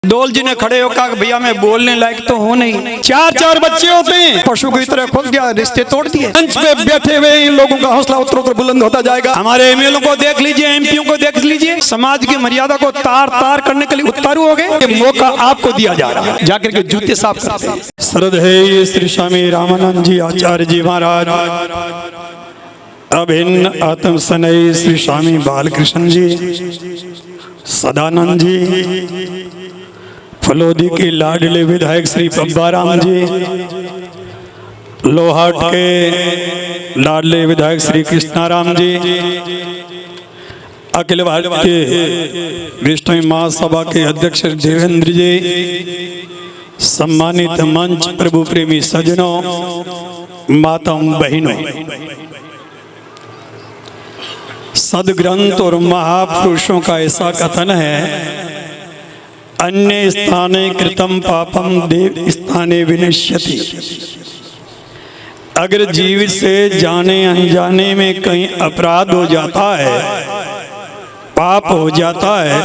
डोल जी ने खड़े होकर कहा भैया मैं बोलने लायक तो हूँ नहीं। चार चार बच्चे होते हैं, पशु की तरह खुल गया, रिश्ते तोड़ दिए। मंच पे बैठे हुए इन लोगों का हौसला उतर उतर बुलंद होता जाएगा। हमारे एमएलए को देख लीजिए, एमपीओ को देख लीजिए, समाज की मर्यादा को तार तार करने के लिए उतारू हो गए। ये मौका आपको दिया जा रहा है, जाकर के जूते साफ करते हैं। श्रद्धेय श्री स्वामी रामानंद जी आचार्य जी महाराज, अभिन्न आत्म सनय श्री स्वामी बालकृष्ण जी, सदानंद जी, फलोदी के लाडले विधायक श्री पब्बाराम जी, लोहाट के लाडले विधायक श्री कृष्णाराम जी, अखिल भारतीय वैष्णव महासभा के अध्यक्ष देवेंद्र जी, सम्मानित मंच प्रभु प्रेमी सज्जनों, माताओं बहनों, सदग्रंथ और महापुरुषों का ऐसा कथन है, अन्य स्थाने कृतम पापम देव स्थाने विनश्यति। अगर जीवित से जाने अनजाने में कहीं अपराध हो जाता है, पाप हो जाता है,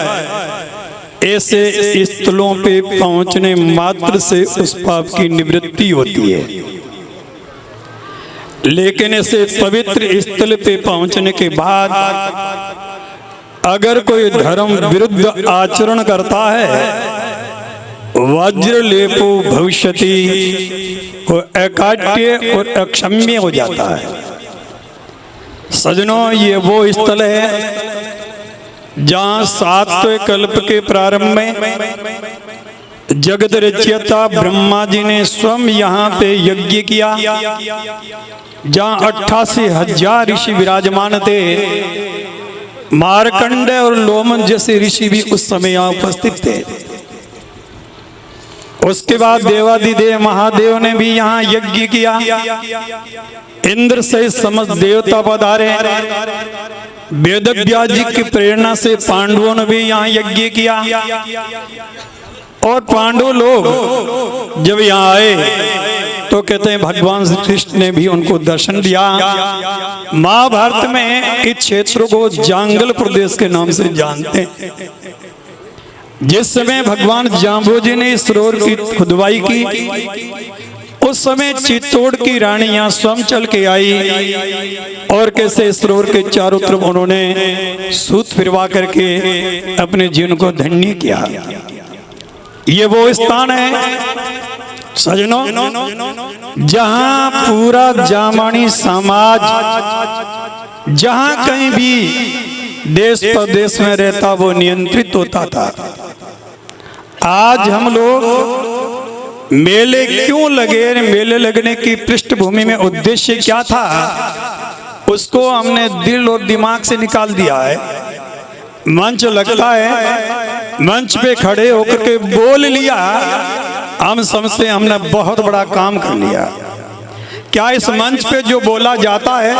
ऐसे स्थलों पे पहुंचने मात्र से उस पाप की निवृत्ति होती है। लेकिन ऐसे पवित्र स्थल पे पहुंचने के बाद अगर कोई धर्म विरुद्ध आचरण करता है, वज्र लेपो भविष्यति, वो अकाट्य और अक्षम्य हो जाता है। सजनों, ये वो स्थल है जहाँ सातवें कल्प के प्रारंभ में जगत रचयिता ब्रह्मा जी ने स्वयं यहाँ पे यज्ञ किया, जहाँ 88,000 ऋषि विराजमान थे। मार्कंड और लोमन जैसे ऋषि भी उस समय यहाँ उपस्थित थे। उसके बाद देवादिदेव महादेव ने भी यहाँ यज्ञ किया, इंद्र सहित समस्त देवता पधारे। वेदव्यास जी की प्रेरणा से पांडवों ने भी यहाँ यज्ञ किया, और पांडव लोग जब यहाँ आए तो कहते हैं भगवान श्री कृष्ण ने भी उनको दर्शन दिया। महाभारत में इस क्षेत्र को जांगल प्रदेश के नाम से जानते हैं। जिस समय भगवान जांबोजी ने इस सरोवर की खुदवाई की, उस समय चित्तौड़ की रानी यहाँ स्वयं चल के आई, और कैसे इस सरोवर के चारों तरफ उन्होंने सूत फिरवा करके अपने जीवन को धन्य किया। ये वो स्थान है सजनों जहां पूरा जामानी समाज, जहां कहीं भी देश प्रदेश में रहता वो नियंत्रित होता था। आज हम लोग मेले क्यों लगे, मेले लगने की पृष्ठभूमि में उद्देश्य क्या था, उसको हमने दिल और दिमाग से निकाल दिया है। मंच लगता है, मंच पे खड़े होकर के बोल लिया, हम समझते हमने बहुत बड़ा काम कर लिया। क्या इस मंच पे जो बोला जाता है,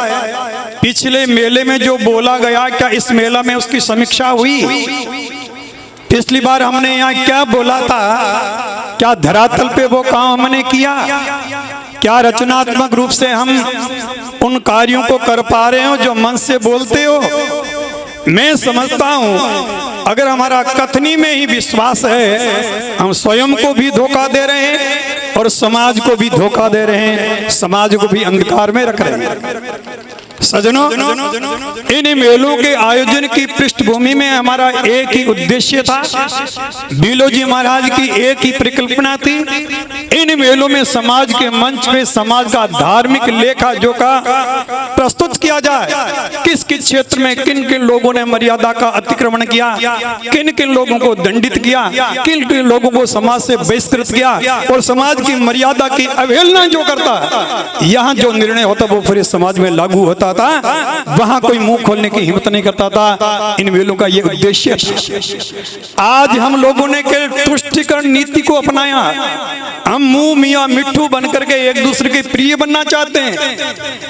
पिछले मेले में जो बोला गया, क्या इस मेला में उसकी समीक्षा हुई? पिछली बार हमने यहाँ क्या बोला था, क्या धरातल पे वो काम हमने किया? क्या रचनात्मक रूप से हम उन कार्यों को कर पा रहे हो जो मन से बोलते हो? मैं समझता हूं अगर हमारा कथनी में ही विश्वास है, हम स्वयं को भी धोखा दे रहे हैं और समाज को भी धोखा दे रहे हैं, समाज को भी अंधकार में रख रहे हैं। सजनों, इन मेलों के आयोजन की पृष्ठभूमि में हमारा एक ही उद्देश्य था, बीलोजी महाराज की एक ही परिकल्पना थी। इन मेलों में समाज के मंच पे समाज का धार्मिक लेखा जोखा प्रस्तुत किया जाए। किस किस क्षेत्र में किन किन लोगों ने मर्यादा का अतिक्रमण किया, किन किन लोगों को दंडित किया, किन किन लोगों को समाज से बहिष्कृत किया, और समाज की मर्यादा की अवहेलना जो करता, यहाँ जो निर्णय होता वो पूरे समाज में लागू होता था। वहां कोई मुंह खोलने की हिम्मत नहीं करता था। इन मेलों का ये उद्देश्य था। आज हम लोगों ने केवल तुष्टिकरण नीति को अपनाया। हम मुंह मियां मिट्ठू बनकर के एक दूसरे के प्रिय बनना चाहते हैं।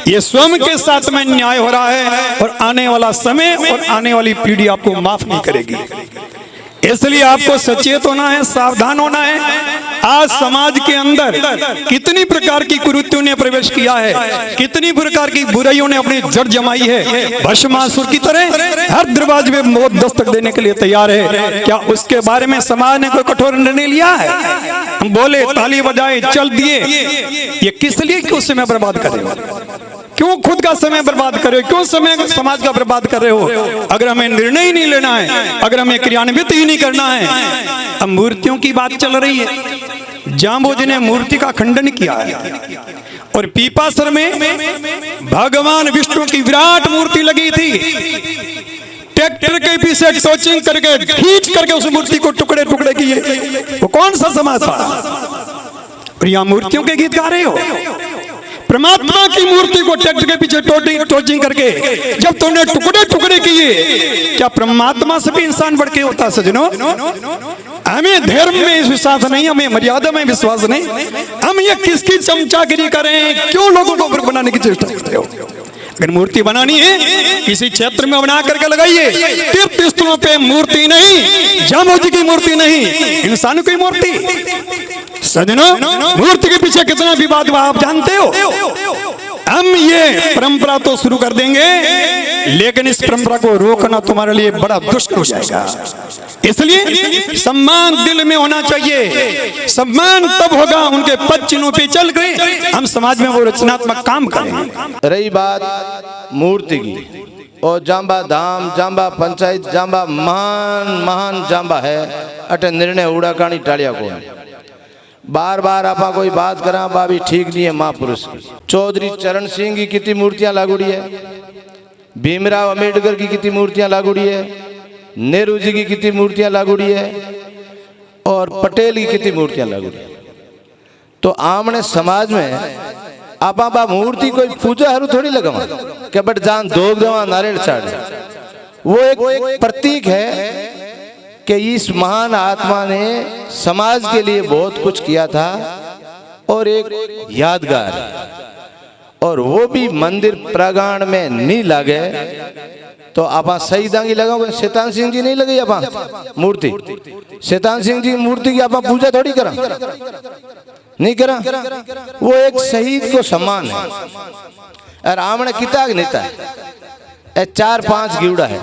ये स्वयं के साथ में न्याय हो रहा है, और आने वाला समय और आने वाली पीढ़ी आपको माफ नहीं करेगी। इसलिए आपको सचेत होना है, सावधान होना है। आज समाज के अंदर कितनी प्रकार की कुरीतियों ने प्रवेश किया है, कितनी प्रकार की बुराइयों ने अपनी जड़ जमाई है। भस्मासुर की तरह हर दरवाजे में मौत दस्तक देने के लिए तैयार है। क्या उसके बारे में समाज ने कोई कठोर निर्णय लिया है? हम बोले, ताली बजाए, चल दिए। ये किस लिए क्यों समय बर्बाद कर रहे हो? क्यों खुद का समय बर्बाद कर रहे हो? क्यों समय समाज का बर्बाद कर रहे हो? अगर हमें निर्णय ही नहीं लेना है, अगर हमें क्रियान्वित ही नहीं करना है। अब मूर्तियों की बात चल रही है। जाम्बोज ने मूर्ति का खंडन किया है और पीपासर में भगवान विष्णु की विराट मूर्ति लगी थी। ट्रैक्टर के पीछे टोचिंग करके खींच करके उस मूर्ति को टुकड़े टुकड़े किए। वो कौन सा समाज था? और यहाँ मूर्तियों के गीत गा रहे हो। परमात्मा की मूर्ति को ट्रैक्टर के पीछे टोचिंग करके जब तुमने टुकड़े टुकड़े किए, क्या परमात्मा से भी इंसान बढ़ के होता? सजनों, हमें धर्म में विश्वास नहीं, हमें मर्यादा में विश्वास नहीं। हम ये किसकी चमचागिरी करें? क्यों लोगों को बनाने की चेष्टा करते हो? अगर मूर्ति बनानी है, किसी क्षेत्र में बना करके लगाइए। तीर्थ स्थलों पे मूर्ति नहीं, जाम्बोज की मूर्ति नहीं, इंसान की मूर्ति। सजनों, मूर्ति के पीछे कितना विवाद हुआ आप जानते हो। हम ये परंपरा तो शुरू कर देंगे, लेकिन इस परंपरा को रोकना तुम्हारे लिए बड़ा दुष्कर हो जाएगा। इसलिए सम्मान दिल में होना चाहिए। सम्मान तब होगा उनके पद चिन्हों पे चल गए हम समाज में वो रचनात्मक काम करें। रही बात मूर्ति की, और जाम्बा धाम, जाम्बा पंचायत, जाम्बा महान जाम्बा है। अटे निर्णय उड़ा कानी टालिया को बार बार आपा कोई बात करा बाबी ठीक नहीं है। महापुरुष चौधरी चरण सिंह की कितनी मूर्तियां लागूड़ी है, भीमराव अंबेडकर की कितनी मूर्तियां लागूड़ी है, नेहरू जी की कितनी मूर्तियां लागूड़ी है, और पटेल की कितनी मूर्तियां लागूड़ी है। तो आमने समाज में आपा बा मूर्ति कोई पूजा हरू थोड़ी लगवा क्या, बट जान दोग दवा नारियल चाड़, वो एक प्रतीक है कि इस महान आत्मा ने समाज के लिए बहुत कुछ किया था और एक यादगार, और वो भी मंदिर प्रांगण में नहीं लगे। तो आप शहीदा की लगाओगे, शैतान सिंह जी नहीं लगी आप मूर्ति, शैतान सिंह जी की मूर्ति की आप पूजा थोड़ी करा, नहीं करा। वो एक शहीद को सम्मान है। और आमने किताब नेता है, 4-5 गिवड़ा है,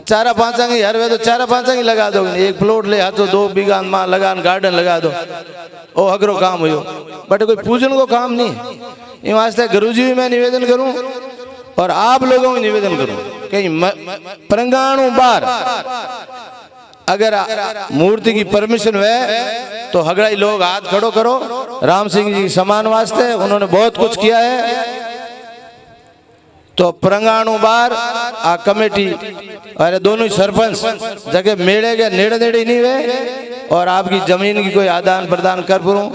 4-5 हर वे तो 4-5 लगा दो। एक प्लॉट ले हाथों 2 बीघा मां लगान गार्डन लगा दो, ओ अगरो काम हो। बट कोई पूजन को काम नहीं। इन वास्ते गुरुजी भी मैं निवेदन करूं और आप लोगों को निवेदन करूं कि परंगाणु बार अगर मूर्ति की परमिशन है तो हगड़ाई लोग हाथ खड़ो करो। राम सिंह जी सम्मान वास्ते उन्होंने बहुत कुछ किया है। तो परंगाणु बार आ कमेटी और दोनों सरपंच जगह मेले के नेड़े नेड़े नहीं हुए, और आपकी जमीन की कोई आदान प्रदान कर परूं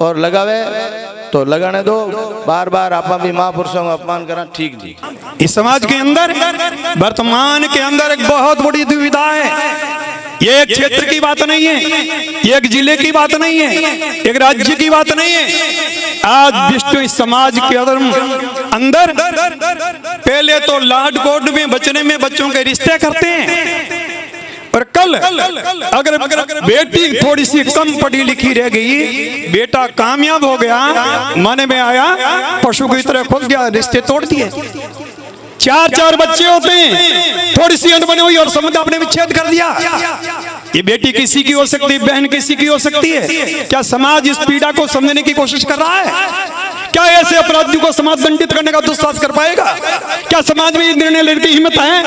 और लगावे तो लगाने दो। बार बार आप भी महापुरुषों का अपमान करना ठीक नहीं। इस समाज के अंदर वर्तमान के अंदर एक बहुत बड़ी दुविधा है। ये एक क्षेत्र की बात नहीं है, ये एक जिले की बात नहीं है, एक राज्य की बात नहीं है। आज विश्व समाज के अंदर पहले तो लाड कोड में बचने में बच्चों के रिश्ते करते हैं, पर कल अगर बेटी थोड़ी सी कम पढ़ी लिखी रह गई, बेटा कामयाब हो गया, मन में आया, पशु की तरह खुद गया, रिश्ते तोड़ दिए। 4-4 बच्चे होते हैं, थोड़ी सी अनबनी हुई और संबंध आपने विच्छेद कर दिया। ये बेटी किसी की हो सकती है, बहन किसी की हो सकती है। क्या समाज इस पीड़ा को समझने की कोशिश कर रहा है? क्या ऐसे अपराधियों को समाज दंडित करने का दुस्साहस कर पाएगा? क्या समाज में ये निर्णय लेने की हिम्मत है?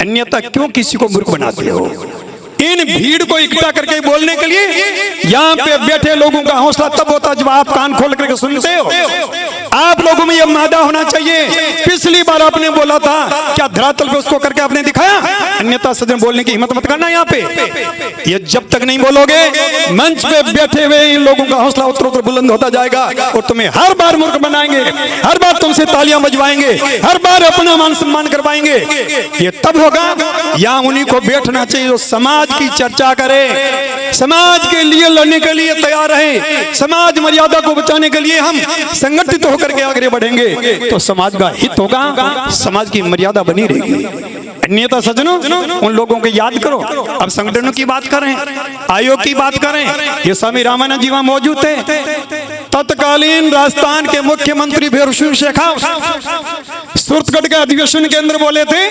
अन्यथा क्यों किसी को मूर्ख बनाते हो? इन भीड़ को इकट्ठा करके बोलने के लिए यहाँ पे बैठे लोगों का हौसला तब होता जब आप कान खोल करके सुनते हो। आप लोगों में यह मादा होना चाहिए। पिछली बार आपने बोला था, क्या धरातल पे उसको करके आपने दिखाया? अन्यथा सदन बोलने की हिम्मत मत करना। यहाँ पे ये जब तक नहीं बोलोगे, मंच पे बैठे हुए इन लोगों का हौसला उत्तरोत्तर बुलंद होता जाएगा और तुम्हें हर बार मूर्ख बनाएंगे, हर बार तुमसे तालियां बजवाएंगे, हर बार अपना मान सम्मान करवाएंगे। ये तब होगा यहाँ उन्हीं को बैठना चाहिए जो समाज की चर्चा करे, समाज के लिए लड़ने के लिए तैयार रहे, समाज मर्यादा को बचाने के लिए हम संगठित होकर के आगे बढ़ेंगे तो समाज का हित होगा, समाज की मर्यादा बनी रहेगी। अन्यथा सज्जनों उन लोगों को याद करो। अब संगठनों की बात करें, आयोग की बात करें, ये स्वामी रामानंद जी वहां मौजूद थे। तत्कालीन राजस्थान के मुख्यमंत्री भीमसिंह शेखावत सूरतगढ़ के अधिवेशन के अंदर बोले थे,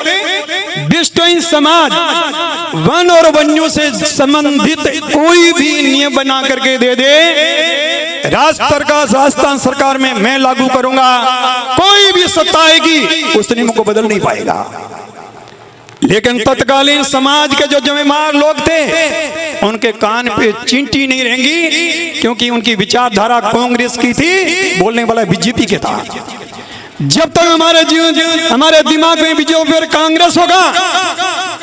विश्व समाज वन और वन्यों से संबंधित कोई भी नियम बना करके दे दे, राजस्थान सरकार में मैं लागू करूंगा, कोई भी सत्ता आएगी उस नियम को बदल नहीं पाएगा। लेकिन तत्कालीन समाज के जो जिम्मेदार लोग थे उनके कान पे चींटी नहीं रहेंगी, क्योंकि उनकी विचारधारा कांग्रेस की थी, बोलने वाला बीजेपी के था। जब तक हमारे दिमाग में बीजेपी और कांग्रेस होगा,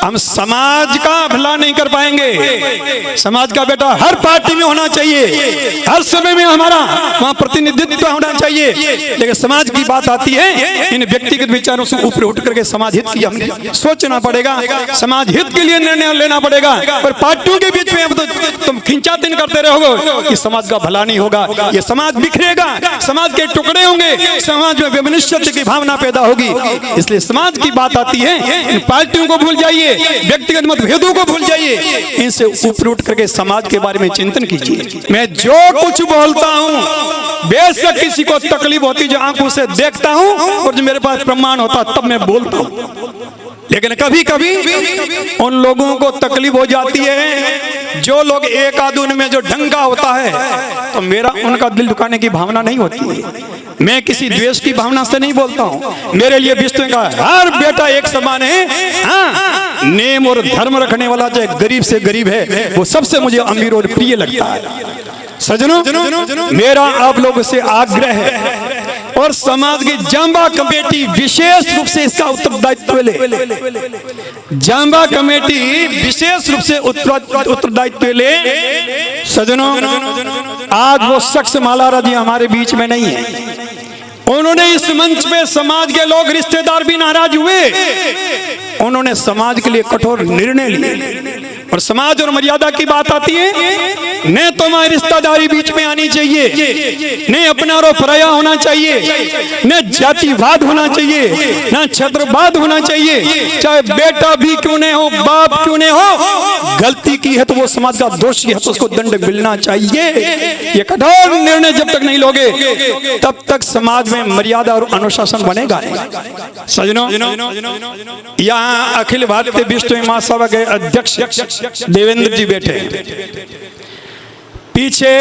हम समाज का भला नहीं कर पाएंगे। समाज का बेटा हर पार्टी में होना चाहिए, हर समय में हमारा वहां प्रतिनिधित्व होना चाहिए। लेकिन समाज की बात आती है, इन व्यक्तिगत विचारों से ऊपर उठ करके समाज हित की हमें सोचना पड़ेगा, समाज हित के लिए निर्णय लेना पड़ेगा। पर पार्टियों के बीच में तुम खिंचातान करते रहोगे कि समाज का भला नहीं होगा, ये समाज बिखरेगा, समाज के टुकड़े होंगे, समाज में विमनिश्चित की भावना पैदा होगी। इसलिए समाज की बात आती है, इन पार्टियों को भूल जाइए, व्यक्तिगत मतभेदों को भूल जाइए, इनसे ऊपर उठ करके समाज के बारे में चिंतन कीजिए। मैं जो कुछ बोलता हूं बेशक किसी को तकलीफ होती जो आंखों से देखता हूं और जो मेरे पास प्रमाण होता तब मैं बोलता हूं। लेकिन कभी कभी उन लोगों को तकलीफ हो जाती है, जो लोग एक आध उनमें जो ढंगा होता है, तो मेरा उनका दिल दुखाने की भावना नहीं होती है। मैं किसी द्वेष की भावना से नहीं बोलता हूं। मेरे लिए विश्व का हर बेटा एक समान है। हाँ, नेम और धर्म रखने वाला चाहे गरीब से गरीब है, वो सबसे मुझे अमीर और प्रिय लगता है। सज्जनों, मेरा आप लोगों से आग्रह है और समाज की जांबा कमेटी विशेष रूप से इसका उत्तरदायित्व ले। जांबा कमेटी विशेष रूप से उत्तरदायित्व ले। सज्जनों, आज वो शख्स मालारा जी हमारे बीच में नहीं है। उन्होंने इस मंच पे समाज के लोग रिश्तेदार भी नाराज हुए, उन्होंने समाज के लिए कठोर निर्णय लिए। और समाज और मर्यादा की बात आती है, न तो हमारी रिश्तेदारी बीच में आनी चाहिए, न अपना और पराया होना चाहिए, न जातिवाद होना चाहिए, न क्षेत्रवाद होना चाहिए। चाहे बेटा भी क्यों नहीं हो, बाप क्यों नहीं हो, गलती की है तो वो समाज का दोषी है तो उसको दंड मिलना चाहिए। ये कठोर निर्णय जब तक नहीं लोगे तब तक समाज में मर्यादा और अनुशासन बनेगा नहीं। सज्जनों, यहाँ अखिल भारतीय विश्व महासभा के अध्यक्ष देवेंद्र जी बैठे, पीछे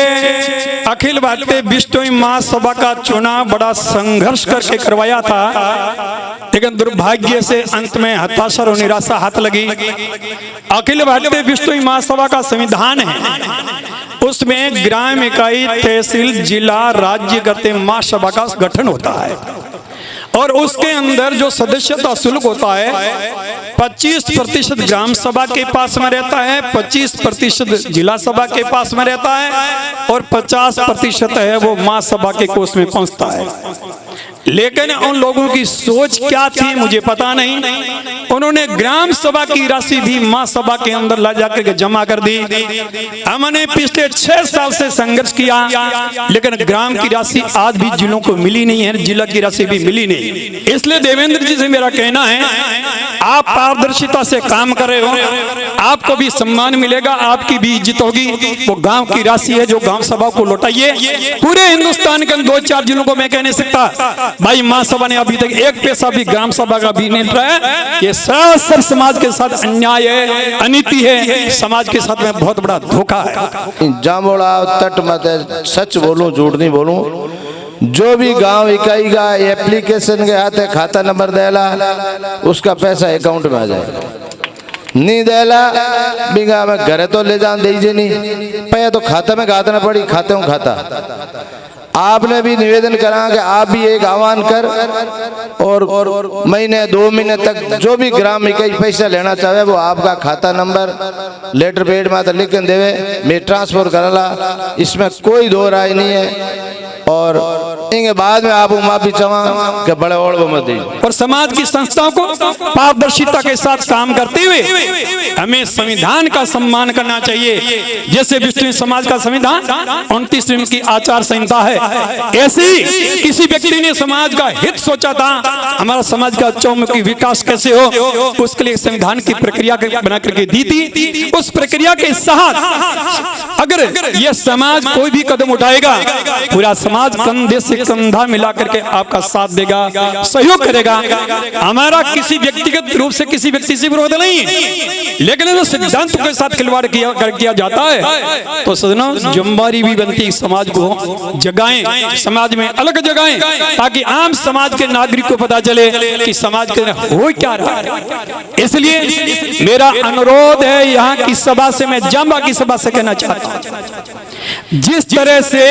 अखिल भारतीय विश्व महासभा का चुनाव बड़ा संघर्ष करके करवाया था, लेकिन दुर्भाग्य से अंत में हताशा और निराशा हाथ लगी। अखिल भारतीय विश्व महासभा का संविधान है, उसमें ग्राम इकाई, तहसील, जिला, राज्य करते महासभा का गठन होता है और उसके अंदर जो सदस्यता शुल्क होता है 25% ग्राम सभा के पास में रहता है, 25% जिला सभा के पास में रहता है और 50% है वो महासभा के कोष में पहुंचता है। लेकिन उन लोगों की सोच क्या थी मुझे पता नहीं, उन्होंने ग्राम सभा की राशि भी महासभा के अंदर ला जाकर जमा कर दी। हमने पिछले 6 साल से संघर्ष किया, लेकिन ग्राम की राशि आज भी जिलों को मिली नहीं है, जिला की राशि भी मिली नहीं। इसलिए देवेंद्र जी से मेरा कहना है, आप पारदर्शिता से काम कर रहे हो, आपको भी सम्मान मिलेगा, आपकी भी इज्जत होगी। वो गांव की राशि है जो गांव सभा को लौटाइए। पूरे हिंदुस्तान के 2-4 जिलों को मैं कह नहीं सकता भाई महासभा ने अभी तक एक पैसा भी ग्राम सभा का भी नहीं उठाया। ये सरासर समाज के साथ अन्याय है, अनीति है, समाज के साथ में बहुत बड़ा धोखा है। जामोड़ा तट मत सच बोलूं झूठ नहीं बोलूं, जो भी गांव इकाई का एप्लीकेशन के हाथ खाता नंबर देला उसका पैसा अकाउंट में आ जाएगा, नहीं देला बिगा में घरे तो ले जान दीजिए, नहीं पैसा तो खाता में गातना पड़ी, खाते हूँ खाता। आपने भी निवेदन करा कि आप भी एक आह्वान कर और महीने 2 महीने तक जो भी ग्राम इकाई पैसा लेना चाहे वो आपका खाता नंबर लेटर पेड में लिख के देवे, मैं ट्रांसफर करला, इसमें कोई दो राय नहीं है। और इंगे बाद में आप माफी चावा के बड़े ओढ़ मत दी। और समाज की संस्थाओं को पारदर्शिता के साथ काम करते हुए हमें संविधान का सम्मान करना चाहिए। जैसे विश्व समाज का संविधान 29 की आचार संहिता है, ऐसे ही किसी व्यक्ति ने समाज का हित सोचा था, हमारा समाज का चौमुखी विकास कैसे हो, उसके लिए संविधान की प्रक्रिया बना करके दी थी। उस प्रक्रिया के साथ अगर यह समाज कोई भी कदम उठाएगा, पूरा समाज कंधे से कंधा मिला करके आपका साथ देगा, सहयोग करेगा। हमारा किसी व्यक्तिगत रूप से किसी व्यक्ति से विरोध नहीं, लेकिन जो सिद्धांत के साथ खिलवाड़ किया जाता है तो सजनों जिम्मेदारी भी बनती समाज को जगाएं, समाज में अलग जगाएं, ताकि आम समाज के नागरिक को पता चले कि समाज के हो क्या रहा है। इसलिए मेरा अनुरोध है, यहाँ की सभा से मैं जांबा की सभा से कहना चाहता हूं, जिस तरह से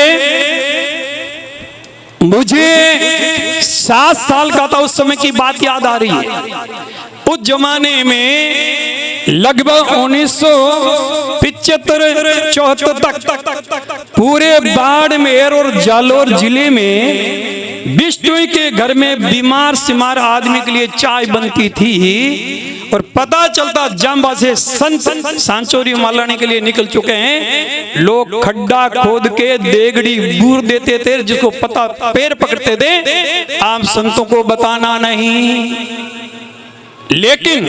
मुझे 7 साल का था उस समय की बात याद आ रही है। उस जमाने में लगभग 1975-74 तक पूरे बाड़मेर और जालोर जिले में बिश्नोई के घर में बीमार सिमार आदमी के लिए चाय बनती थी, और पता चलता जांबा से संत सांचोरी मालाने के लिए निकल चुके हैं। लोग खड्डा खोद के देगड़ी बूर देते थे, जिसको पता पैर पकड़ते थे, आम संतों को बताना नहीं। लेकिन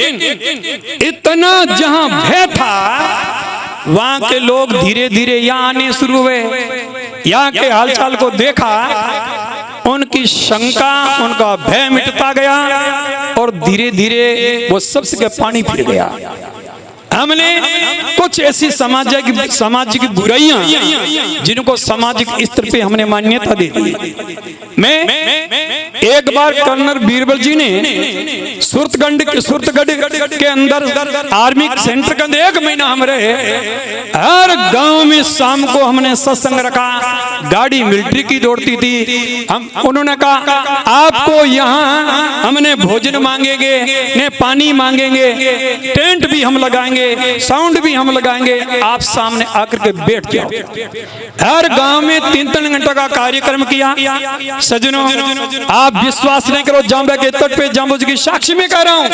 इतना जहां भय था, वहां के लोग धीरे धीरे यहाँ आने शुरू हुए, यहाँ के हालचाल को देखा, उनकी शंका उनका भय मिटता गया, और धीरे धीरे वो सबसे के पानी फिर गया। हमने कुछ ऐसी सामाजिक बुराइयां जिनको सामाजिक स्तर पे हमने मान्यता दे दी। मैं एक बार कर्नल बीरबल जी ने सुरतगढ़ के अंदर आर्मी सेंटर के अंदर 1 महीना हम रहे, हर गांव में शाम को हमने सत्संग रखा, गाड़ी मिलिट्री की दौड़ती थी। उन्होंने कहा आपको यहाँ हमने भोजन मांगेंगे, ने पानी मांगेंगे, टेंट भी हम लगाएंगे, साउंड भी हम लगाएंगे, आप सामने आकर के बैठ जाओ। हर गांव में 3-3 घंटे का कार्यक्रम किया। सज्जनों, आप विश्वास नहीं करो, जांबा के तट पे जांबू जी की साक्षी में कह रहा हूं,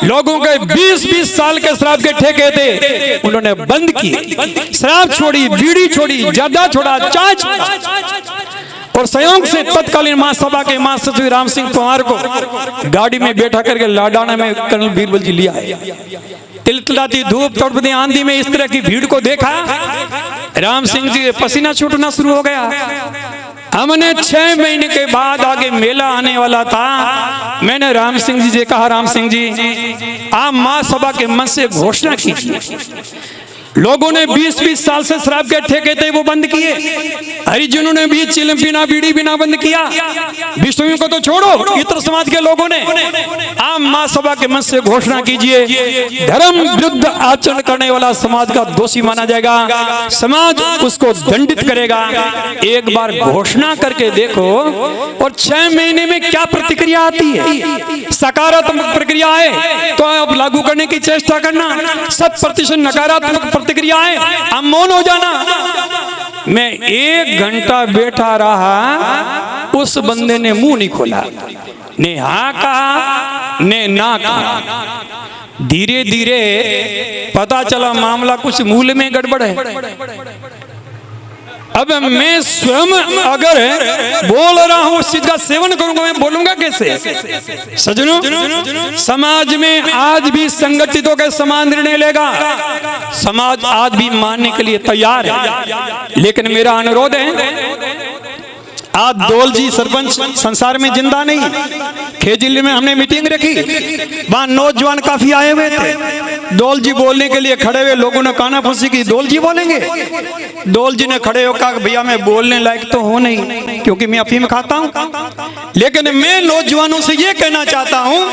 लोगों के 20-20 साल के शराब के ठेके थे, उन्होंने बंद किए, शराब छोड़ी, बीड़ी छोड़ी, जर्दा छोड़ा, चाय छोड़ा, और संयोग से तत्कालीन महासभा के महासचिव राम सिंह पंवार को गाड़ी में बैठा करके लाडाना में कर्नल बीरबल जी लिया है। तिलतिलाती धूप तड़पती आंधी में इस तरह की भीड़ को देखा, राम सिंह जी पसीना छूटना शुरू हो गया। हमने 6 महीने के बाद आगे मेला आने वाला था। मैंने राम सिंह जी से कहा, राम सिंह जी आप महासभा के मंच से घोषणा कीजिए, लोगों ने 20-20 साल से शराब के ठेके थे वो बंद किए, हरिजनों ने भी चिलम पीना बीड़ी पीना बंद किया, विष्णुओं को तो छोड़ो, इतर समाज के लोगों ने, आप महासभा के मंच से घोषणा कीजिए, धर्म विरुद्ध आचरण करने वाला समाज का दोषी माना जाएगा, समाज उसको दंडित करेगा। एक बार घोषणा करके देखो, और 6 महीने में क्या प्रतिक्रिया आती है। सकारात्मक प्रक्रिया है तो आप लागू करने की चेष्टा करना, 100% नकारात्मक प्रतिक्रिया है आप मौन हो जाना। मैं 1 घंटा बैठा रहा, उस बंदे ने मुंह नहीं खोला, ने हाँ कहा ने ना कहा। धीरे धीरे पता चला मामला कुछ मूल में गड़बड़ है। अब मैं स्वयं अगर बोल रहा हूं उस चीज का सेवन करूंगा, मैं बोलूंगा कैसे। सज्जनों, समाज में आज भी संगठितों के समान निर्णय लेगा, समाज आज भी मानने के लिए तैयार है। लेकिन मेरा अनुरोध है, आज दौल जी सरपंच संसार में जिंदा नहीं, खेजिल में हमने मीटिंग रखी, वहां नौजवान काफी आए हुए थे। दौल जी बोलने के लिए खड़े हुए, लोगों ने काना फंसी की दौल जी बोलेंगे। दौल जी ने खड़े होकर कहा भैया मैं बोलने लायक तो हूं नहीं, क्योंकि मैं अफीम खाता हूं, लेकिन मैं नौजवानों से ये कहना चाहता हूं,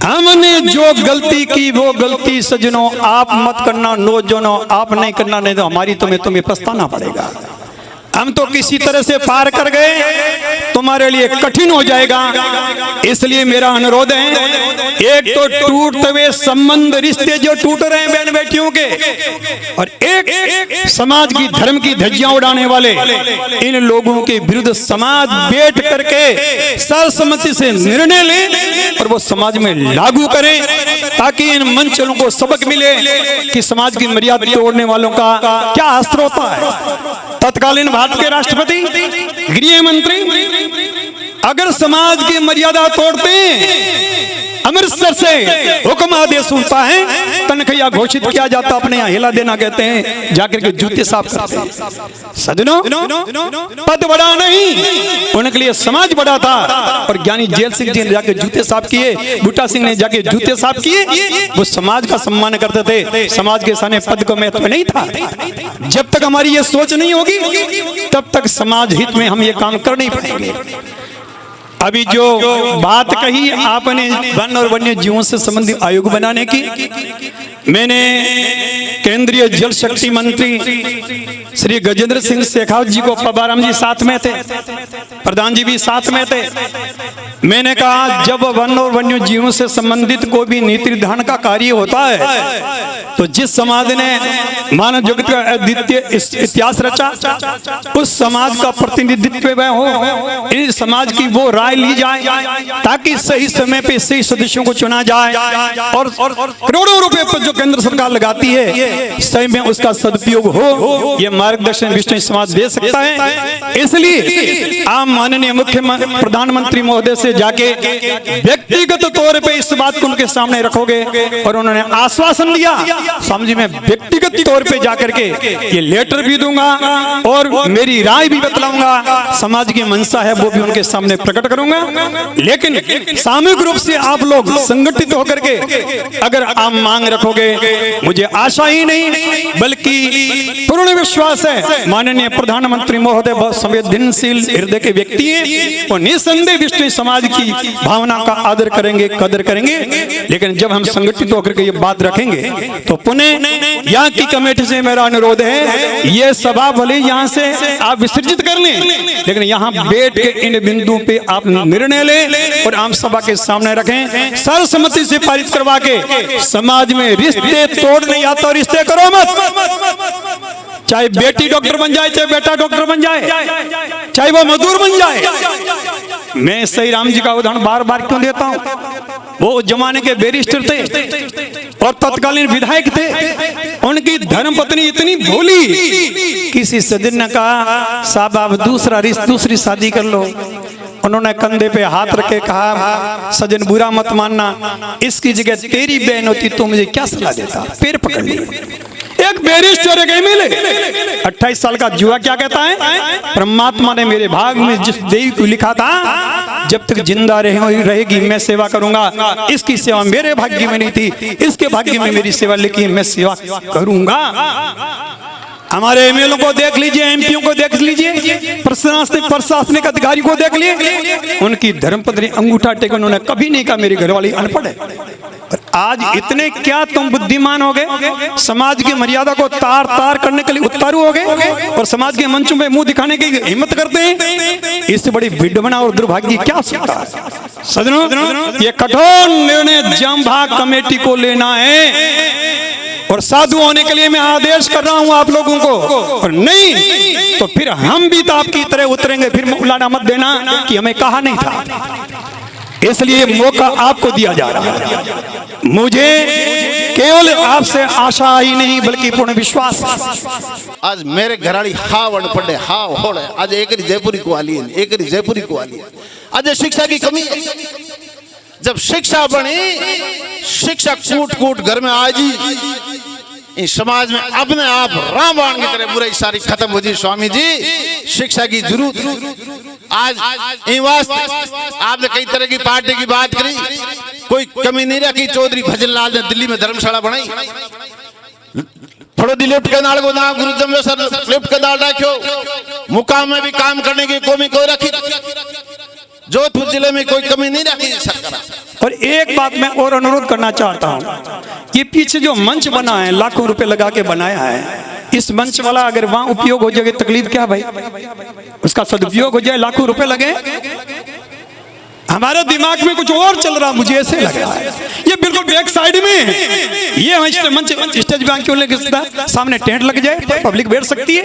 हमने जो गलती की वो गलती सज्जनों आप मत करना, नौजवानों आप नहीं करना, नहीं तो हमारी तुम्हें पछताना पड़ेगा। हम तो किसी तरह से पार कर गए, तुम्हारे लिए कठिन हो जाएगा। इसलिए मेरा अनुरोध है, एक तो टूटते हुए संबंध रिश्ते जो टूट रहे हैं बहन बेटियों के, और एक समाज की धर्म की धज्जियां उड़ाने वाले इन लोगों के विरुद्ध समाज बैठ करके सर्वसम्मति से निर्णय ले और वो समाज में लागू करें, ताकि इन मंचलों को सबक मिले कि समाज की मर्यादा तोड़ने वालों का क्या अस्त्र होता है। तत्कालीन भारत के राष्ट्रपति, गृह मंत्री अगर समाज की मर्यादा तोड़ते हैं, अमृतसर से हुक्म आदेश होता है, तनख्वाह घोषित किया जाता, अपने यहाँ हिला देना कहते हैं, जाकर के जूते साफ करते हैं। सजनों, पद बड़ा नहीं, उनके लिए समाज बड़ा था। और ज्ञानी जेल सिंह जी ने जाके जूते साफ किए, बूटा सिंह ने जाके जूते साफ किए, वो समाज का सम्मान करते थे, समाज के सामने पद को महत्व नहीं था। जब तक हमारी ये सोच नहीं होगी, तब तक समाज हित में हम ये काम कर नहीं पाएंगे। अभी जो बात कही आपने वन और वन्य जीवों से संबंधित आयोग बनाने की, मैंने केंद्रीय जल शक्ति मंत्री श्री गजेंद्र सिंह शेखावत जी को, पबाराम जी साथ में थे, प्रधान जी भी साथ में थे, मैंने कहा जब वन और वन्य जीवों से संबंधित कोई भी नीति निर्धारण का कार्य होता है, तो जिस समाज ने मानव जगत का अद्वितीय इतिहास रचा, उस समाज का प्रतिनिधित्व वह हो, इस समाज की वो राय ली जाए, ताकि सही समय पे सही सदस्यों को चुना जाए, और करोड़ों रुपए पर जो केंद्र सरकार लगाती है, सही में उसका सदुपयोग हो, ये मार्गदर्शन विष्णु समाज दे सकता है। इसलिए आप माननीय मुख्यमंत्री प्रधानमंत्री महोदय से जाके व्यक्तिगत तौर पे इस बात को उनके सामने रखोगे, और उन्होंने आश्वासन दिया, समझ में व्यक्तिगत तौर पे जाकर के ये लेटर भी दूंगा और मेरी राय भी बतलाऊंगा, समाज की मंशा है वो भी उनके सामने प्रकट करूंगा। लेकिन सामूहिक रूप से आप लोग संगठित होकर के अगर आप मांग रखोगे, मुझे आशा ही नहीं बल्कि पूर्ण विश्वास है माननीय प्रधानमंत्री महोदय बहुत संवेदनशील हृदय के व्यक्ति हैं, और निसंदेह विष्णु समाज की भावना का आदर करेंगे, कदर करेंगे। लेकिन जब हम संगठित होकर के ये बात रखेंगे, तो पुनः यहाँ की कमेटी से मेरा अनुरोध है, ये सभा भले यहाँ से आप विसर्जित कर लें, लेकिन यहाँ बैठ के इन बिंदुओं पे आप निर्णय लें और आम सभा के सामने रखें, सर्वसम्मति से पारित करवा के समाज में रिश्ते तोड़ने या तो रिश्ते करो मत, चाहे बेटी डॉक्टर बन जाए, चाहे बेटा डॉक्टर बन जाए, चाहे वो मजदूर बन जाए। मैं सही राम जी का उदाहरण बार बार क्यों देता हूँ, वो जमाने के बैरिस्टर थे और तत्कालीन विधायक थे, उनकी धर्मपत्नी इतनी भोली, किसी सज्जन ने कहा साहब आप दूसरी शादी कर लो, उन्होंने कंधे पे हाथ रखे कहा सज्जन बुरा मत मानना, इसकी जगह तेरी बहन होती तो मुझे क्या सलाह देता, पैर पकड़ लिए। एक बैरिस्टर एक एमएलए 28 साल का जुआ क्या कहता है, परमात्मा ने मेरे भाग में जिस देवी को लिखा था, जब तक जिंदा रहेगी मैं सेवा करूंगा, इसकी सेवा मेरे भाग्य में नहीं थी, इसके भाग्य में मेरी सेवा लिखी, मैं सेवा करूंगा। हमारे एमएलए को देख लीजिए, एमपीओ को देख लीजिए, प्रशासनिक अधिकारी को देख लीजिए, उनकी धर्मपत्नी अंगूठा टेक उन्होंने कभी नहीं कहा मेरी घरवाली अनपढ़ है। और आज इतने क्या तुम बुद्धिमान हो गए, समाज की मर्यादा को तार तार करने के लिए उतारू हो गए और समाज के मंचों में मुंह दिखाने की हिम्मत करते हैं। इससे बड़ी विडंबना और दुर्भाग्य क्या सकता है। सज्जनों, ये कठोर निर्णय जामबाग कमेटी को लेना है और साधु होने के लिए मैं आदेश कर रहा हूं आप लोगों को, और नहीं तो फिर हम भी तो आपकी तरह उतरेंगे, फिर उलाना मत देना कि हमें कहा नहीं था। इसलिए मौका आपको दिया जा रहा है, मुझे केवल आपसे आशा ही नहीं बल्कि पूर्ण विश्वास। आज मेरे घराड़ी हाव अनपढ़ हाव होड़ आज एक जयपुरी को आली है, एक जयपुरी को आली है। आज शिक्षा की कमी है, जब शिक्षा बनी, शिक्षा कूट कूट घर में आ जी, इस समाज में अपने आप रामबाण की तरह बुराई सारी खत्म हो जी। स्वामी जी, शिक्षा की जरूरत आज आपने कई तरह की पार्टी की बात करी, कोई कमी नहीं रखी। चौधरी भजन लाल ने दिल्ली में धर्मशाला बनाई, फड़ोदी लिफ्ट कनाल को ना गुरु जमलो सर लिफ्ट कनाल रखो, मुकाम में भी काम करने की कमी कोई रखी। जोधपुर जिले में कोई कमी नहीं रखी सरकार। और एक बात मैं और अनुरोध करना चाहता हूँ, ये पीछे जो मंच बना है, लाखों रुपए लगा के बनाया है, इस मंच वाला अगर वहां उपयोग हो जाए तकलीफ क्या भाई, उसका सदुपयोग हो जाए, लाखों रुपए लगे। हमारे दिमाग में कुछ और चल रहा, मुझे ऐसे लग रहा है ये बिल्कुल बैक साइड में है। ये मंच स्टेज पे क्यों लेके सामने टेंट लग जाए, पब्लिक बैठ सकती है,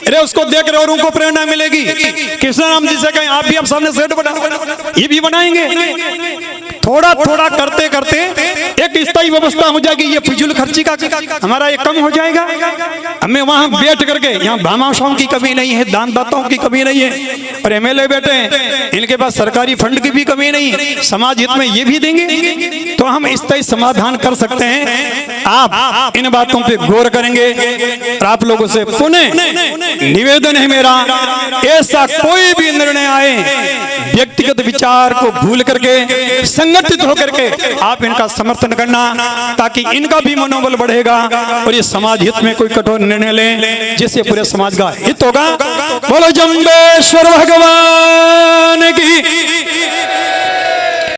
अरे उसको देख रहे और उनको प्रेरणा मिलेगी। कृष्ण राम जी से कहें आप भी आप सामने सेट बना, ये भी बनाएंगे। थोड़ा थोड़ा करते करते एक स्थायी व्यवस्था हो जाएगी, ये फिजूल खर्ची का हमारा ये कम हो जाएगा। हमें वहां बैठ करके, यहाँ भामाशाहों की कमी नहीं है, दानदाताओं की कमी नहीं है, और एमएलए बैठे हैं, इनके पास सरकारी फंड की भी कमी नहीं है, समाज हित में ये भी देंगे, तो हम स्थायी समाधान कर सकते हैं। आप इन बातों पे गौर करेंगे। और आप लोगों से पुनः निवेदन है मेरा, ऐसा कोई भी निर्णय आए व्यक्तिगत विचार को भूल करके संगठित होकर के आप इनका समर्थन करना, ताकि इनका भी मनोबल बढ़ेगा और ये समाज हित में कोई कठोर निर्णय लें जिससे पूरे समाज का हित होगा। बोलो जम्बेश्वर भगवान की।